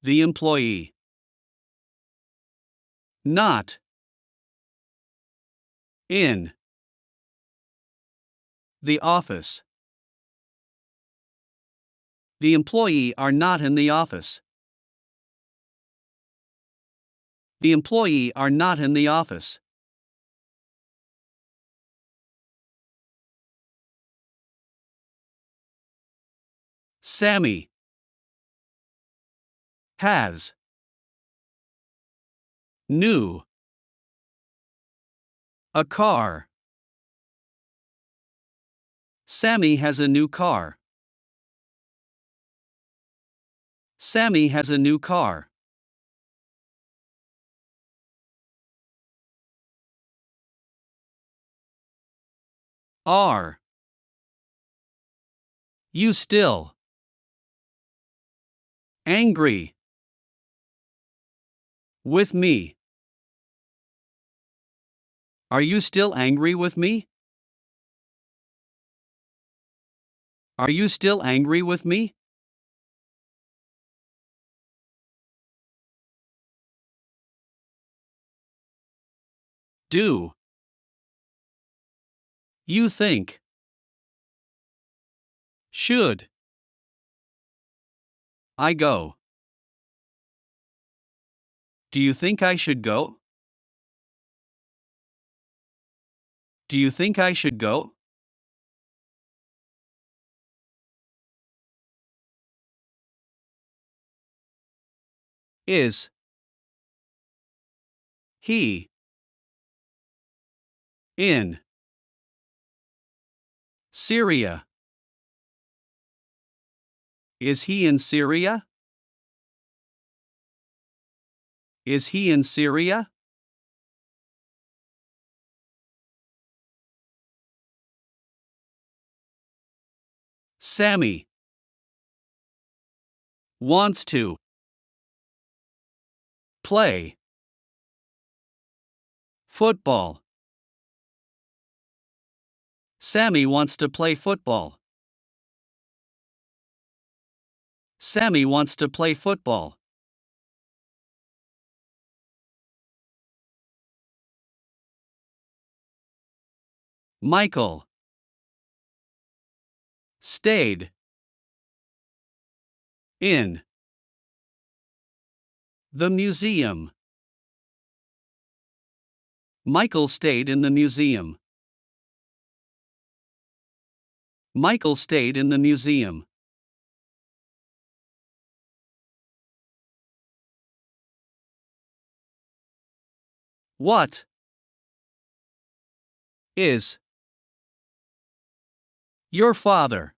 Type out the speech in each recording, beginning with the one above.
The employee. Not. In. The office. The employee are not in the office. The employee are not in the office. Sammy has new a car. Sammy has a new car. Sammy has a new car. Are you still angry with me? Are you still angry with me? Are you still angry with me? Do you think? Should I go? Do you think I should go? Do you think I should go? Is he in Syria? Is he in Syria? Is he in Syria? Sammy wants to play football. Sammy wants to play football. Sammy wants to play football. Michael stayed in the museum. Michael stayed in the museum. Michael stayed in the museum. What is your father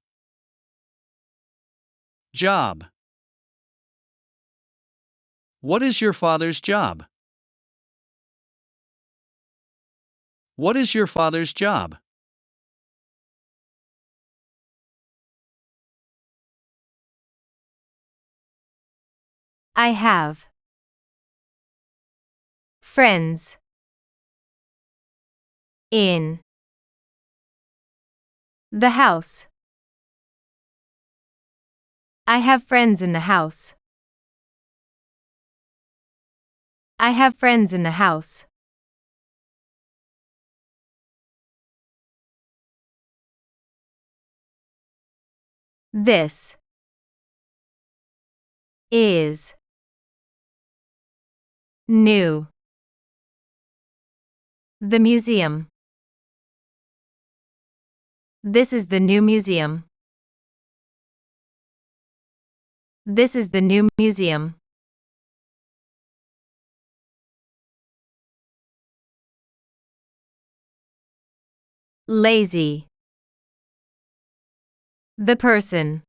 job? What is your father's job? What is your father's job? I have friends in the house. I have friends in the house. I have friends in the house. This is new. The museum. This is the new museum. This is the new museum. Lazy. The person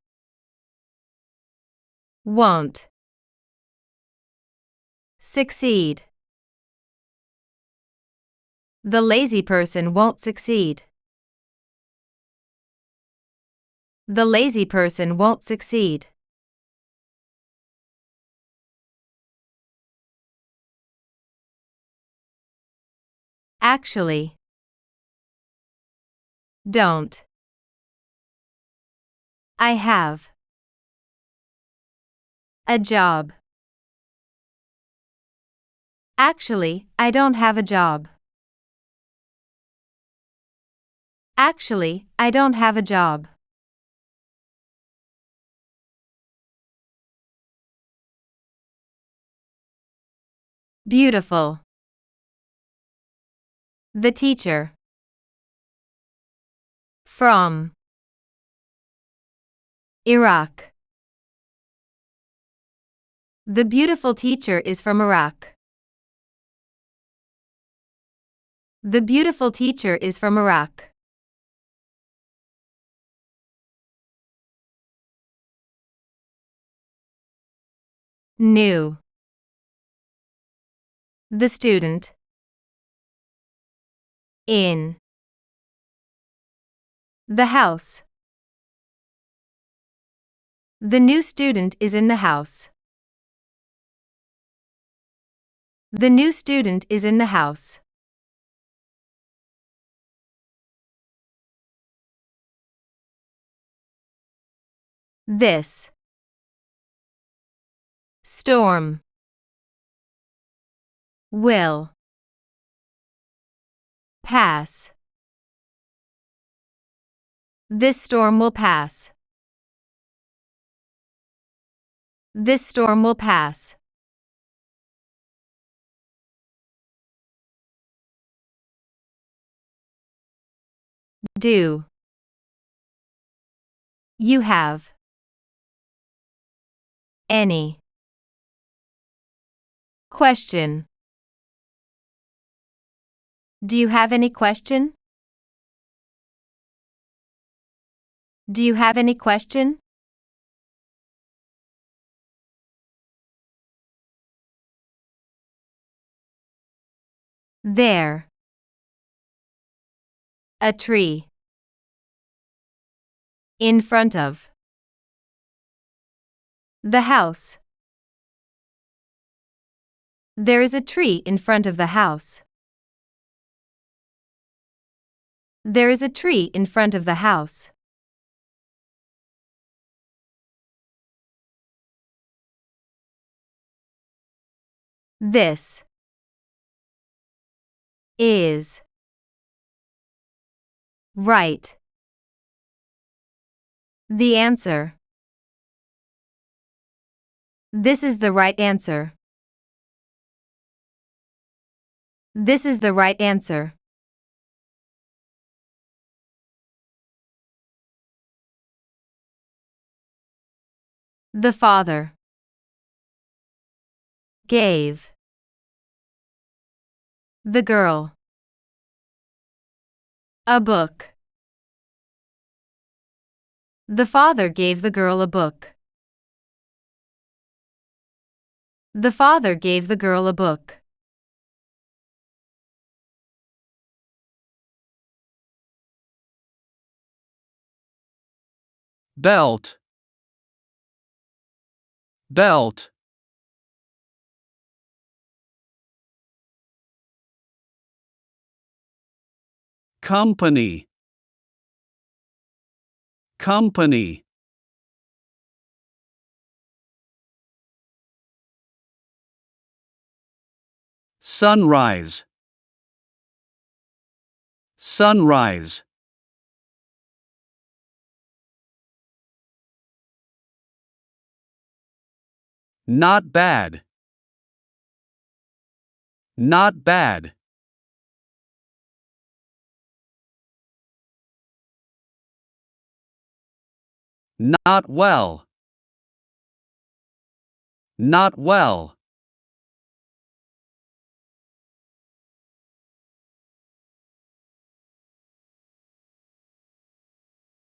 won't succeed. The lazy person won't succeed. The lazy person won't succeed. Actually. Don't. I have a job. Actually, I don't have a job. Actually, I don't have a job. Beautiful. The teacher. From Iraq. The beautiful teacher is from Iraq. The beautiful teacher is from Iraq. New. The student. In. The house. The new student is in the house. The new student is in the house. This. Storm. Will. Pass. This storm will pass. This storm will pass. Do. You have. Any. Question. Do you have any question? Do you have any question? There. A tree. In front of. The house. There is a tree in front of the house. There is a tree in front of the house. This. Is. Right. The answer. This is the right answer. This is the right answer. The father. Gave. The girl. A book. The father gave the girl a book. The father gave the girl a book. Belt. Belt. Company. Company. Sunrise. Sunrise. Not bad. Not bad. Not well. Not well.